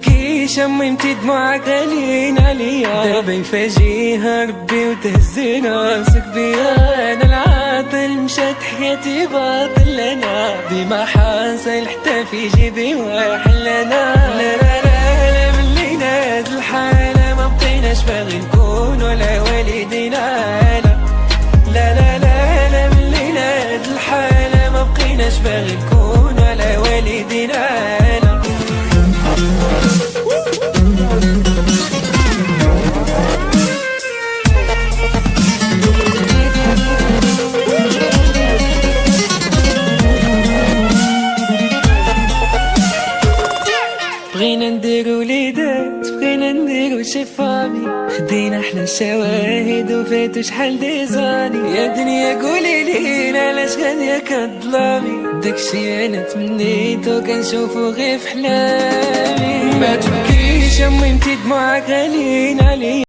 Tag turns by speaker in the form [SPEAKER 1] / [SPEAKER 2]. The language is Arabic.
[SPEAKER 1] تبكيش امي انتي دموعك غاليين عليا، دابا يفاجئها ربي وتهز راسك بيا. انا العاطل مشات حياتي باطل، انا ديما حاصل حتى في جيبي واحل. انا لا لا لا لا من لينا هاد الحالة ما بقيناش باغي نكون ولا والدينا. لا لا لا لا من لينا هاد الحالة ما بقيناش باغي نكون ولا والدينا. بغينا نديرو وليدات، بغينا نديرو شي فامي، خدينا احلى الشواهد وفاتو شحال ديزاني. يا دنيا قولي لي علاش غادية كظلامي، داكشي انا تمنيتو كنشوفو غير في حلامي. ما تبكيش امي انتي دموعك غاليين عليا.